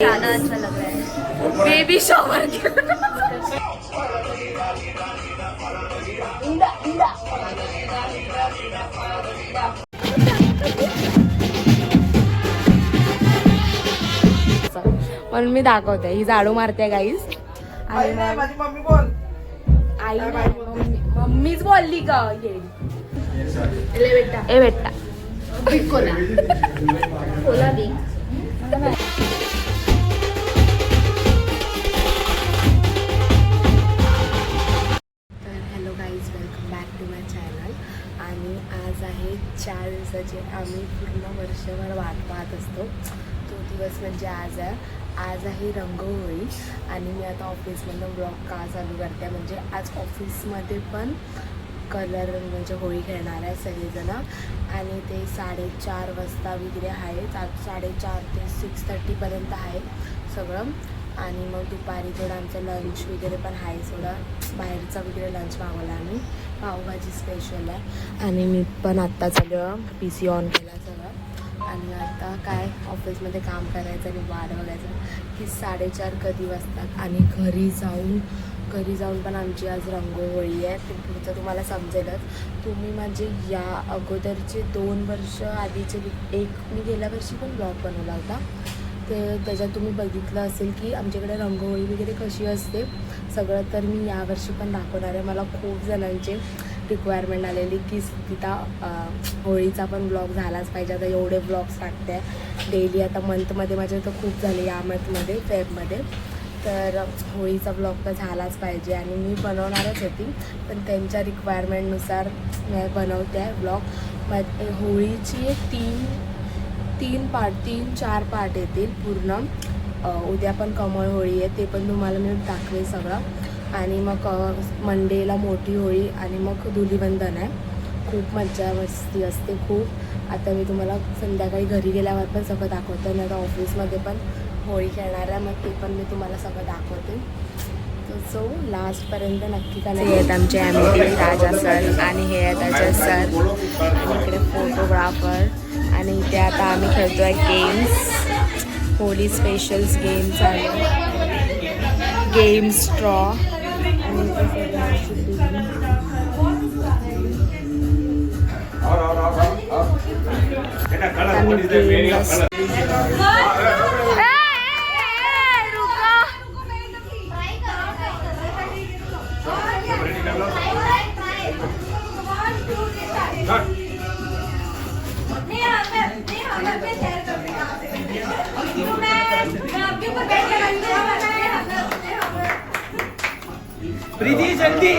ज्यादा अच्छा लग रहा है बेबी शॉवर। म्हणून मी दाखवते, ही झाडू मारते गाईस. आणि मम्मी बोल. आई मम्मीच बोलली का ये ए बेटा कोला कोला बी. Hello guys, welcome back to my channel. आणि आज आहे 4 दिवसाची, आम्ही पूर्ण वर्षभर वाट पाहत असतो तो दिवस म्हणजे आज आहे. आज आहे रंगहोळी आणि मी आता ऑफिसमधून ब्लॉग का चालू करते म्हणजे आज ऑफिसमध्ये पण कलर म्हणजे होळी खेळणार आहे सगळेजण. आणि ते 4:30 वाजता वगैरे आहे. आज 4:30 ते 6:30पर्यंत आहे सगळं. आणि मग दुपारी थोडं आमचं लंच वगैरे पण आहे, थोडं बाहेरचा वगैरे लंच मागवला आम्ही, पावभाजी स्पेशल आहे. आणि मी पण आत्ता सगळं PC ऑन केला सगळं. आणि आता काय ऑफिसमध्ये काम करायचं आणि वाट बघायचं की 4:30 कधी वाजतात. आणि घरी जाऊन पण आमची आज रंगहोळी आहे. ते पुढचं तुम्हाला समजेलच. तुम्ही म्हणजे या अगोदरचे 2 वर्ष आधीचे मी गेल्या वर्षी पण ब्लॉग बनवला होता, ते त्याच्यात तुम्ही बघितलं असेल की आमच्याकडे रंगहोळी वगैरे कशी असते सगळं. तर मी यावर्षी पण दाखवणार आहे. मला खूप जणांचे रिक्वायरमेंट आलेली की तिथं होळीचा पण ब्लॉग झालाच पाहिजे. आता एवढे ब्लॉग्स टाकते डेली, आता मंथमध्ये माझे तर खूप झाले, या मंथमध्ये फेबमध्ये. तर होळीचा ब्लॉग तर झालाच पाहिजे आणि मी बनवणारच होती, पण त्यांच्या रिक्वायरमेंटनुसार मी बनवते आहे ब्लॉग. मग होळीची 3-4 पार्ट येतील पूर्ण. उद्या पण कमळ होळी आहे, ते पण तुम्हाला मी दाखवेल सगळं. आणि मग मंडेला मोठी होळी आणि मग धुलीवंदन आहे. खूप मज्जा मस्ती असते खूप. आता मी तुम्हाला संध्याकाळी घरी गेल्यावर पण सगळं दाखवते, नाही तर ऑफिसमध्ये पण होळी खेळणार आहे, मग ते पण मी तुम्हाला सगळं दाखवते. सो लास्टपर्यंत नक्की का नाही. आहेत आमचे MD राजा सर आणि हे आहेत अजय सर, इकडे फोटोग्राफर. आणि इथे आता आम्ही खेळतो आहे गेम्स, होळी स्पेशल्स गेम्स आहे, गेम स्ट्रॉ. प्रीति जल्दी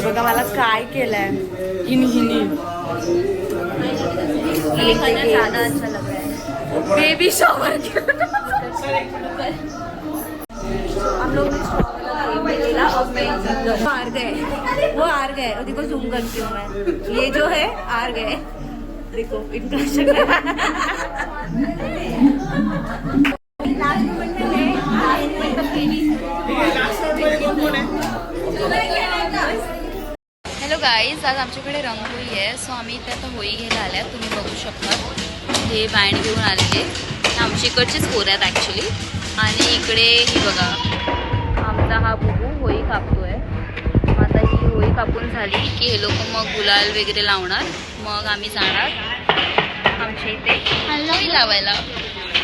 बघा मला काय केलंय हिनी ज्यादा अच्छा लग रहा है बेबी शॉवर। हम लोग हार गए, वो हार गए। देखो जूम करती हूँ मैं, ये जो है हार गए, देखो इनका लास्ट मोमेंट में हॅलो गाईज, आज आमच्याकडे रंगहोळी आहे. सो आम्ही इथे आता होळी घ्यायला आल्या, तुम्ही बघू शकता. हे बँड घेऊन आलेले आमच्या इकडचेच पोरं आहेत ॲक्च्युली. आणि इकडे ही बघा आमचा हा बुबू होळी कापतोय. आता ही होळी कापून झाली की हे लोक मग गुलाल वगैरे लावणार, मग आम्ही जाणार आमच्या इथे होळी लावायला.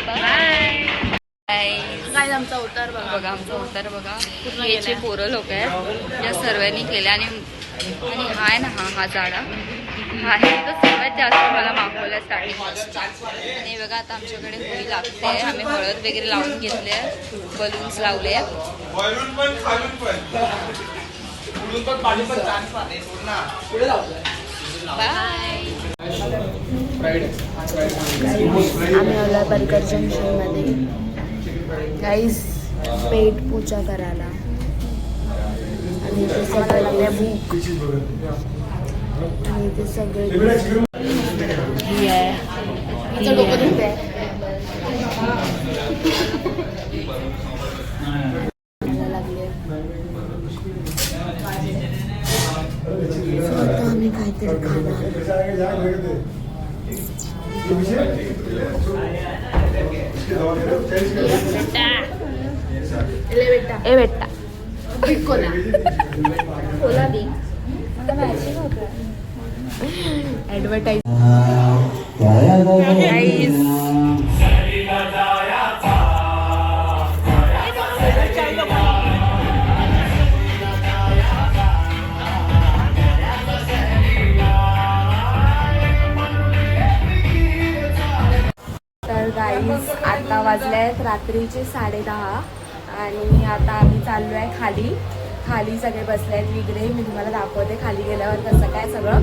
बाय. आमचा उतार बघा, आमचा उतार बघा. याचे पोरं लोक आहेत, या सर्वांनी केल्या. आणि हा आहे ना, हा जाडा आहे तो सर्वात जास्त मला मागवला स्टार्टिंग. आणि बघा आता आमच्याकडे होळी लागते. आम्ही हळद वगैरे लावून घेतले, बलून्स लावले. वरून पण खालून पण पुढून पण पाणी पण चान्स पाणी सोड ना पुढे लावलं. बाय. आम्ही आलो बर्गर जंक्शनमध्ये गाईस पेट पूजा करायला. आणि ते सगळे भूक आणि ते सगळे ही आहे. लागले आता आम्ही काहीतरी खाणार. ए बेटा कोला दी ऍडव्हर्टाईज. तर गाईज आता वाजले आहेत रात्रीचे 10:30 आणि आता आम्ही चाललो आहे खाली सगळे बसले आहेत वगैरे. मी तुम्हाला दाखवते खाली गेल्यावर कसं काय सगळं.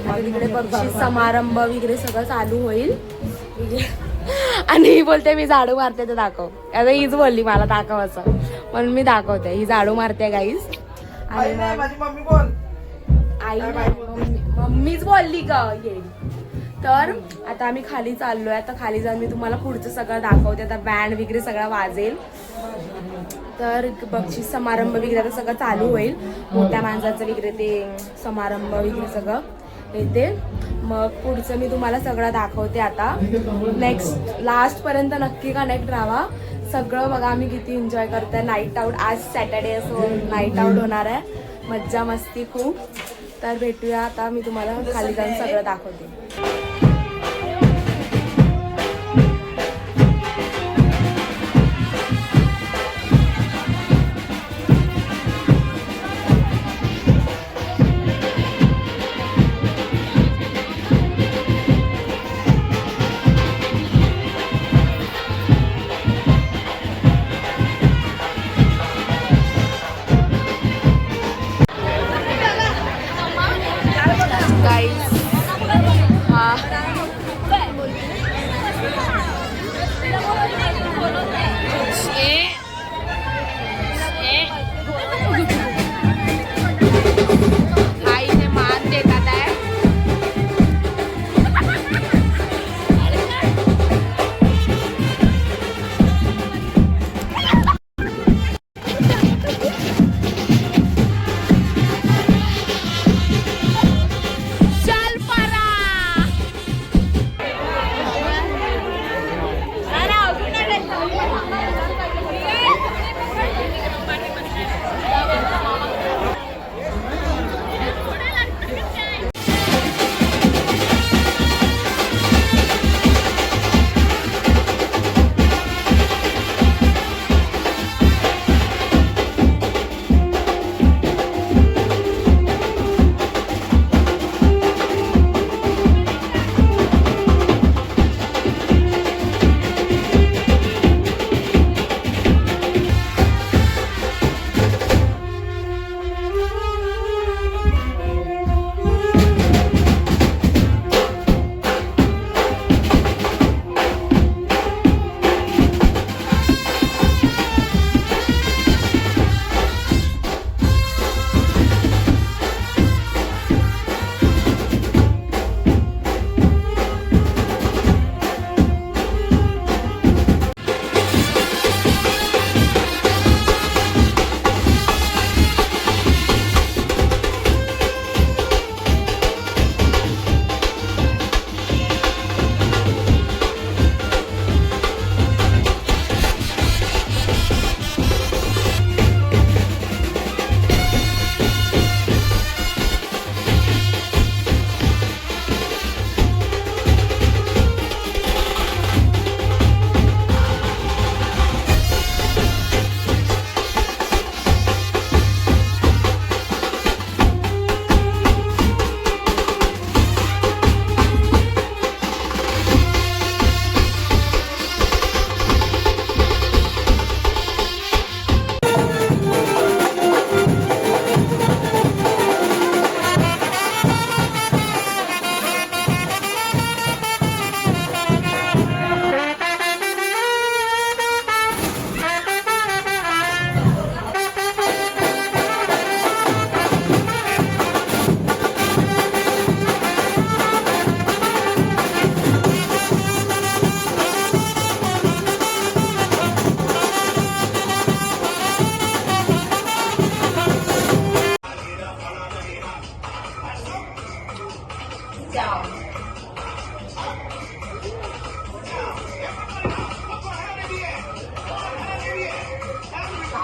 आता तिकडे बक्षीस समारंभ वगैरे सगळं चालू होईल. आणि ही बोलते मी झाडू मारते तर दाखव. आता हीच बोलली मला दाखव असं, म्हणून मी दाखवते. ही झाडू मारते गाईज. आणि माझी मम्मी बोल. आई मम्मीच बोलली ग ये. तर आता आम्ही खाली चाललोय. आता खाली जाऊन मी तुम्हाला पुढचं सगळं दाखवते. आता बँड वगैरे सगळं वाजेल. तर बक्षीस समारंभ वगैरे आता सगळं चालू होईल. मोठ्या माणसाचं वगैरे ते समारंभ वगैरे सगळं येते. मग पुढचं मी तुम्हाला सगळं दाखवते. आता नेक्स्ट लास्टपर्यंत नक्की कनेक्ट राहा. सगळं बघा आम्ही किती एन्जॉय करतोय. नाईट आऊट आज सॅटर्डे असो नाईट आऊट होणार आहे. मज्जा मस्ती खूप. तर भेटूया आता. मी तुम्हाला खाली जाऊन सगळं दाखवते. गाईज हा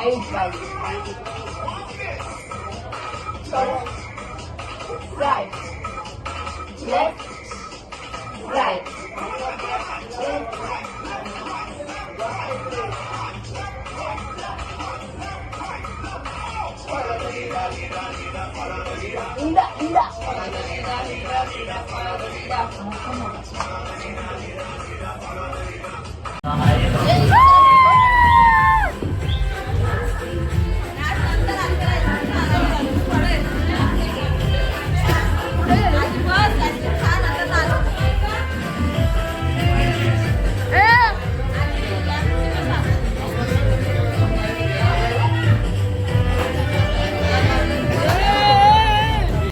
8 right. Right. Left. Right. Inda.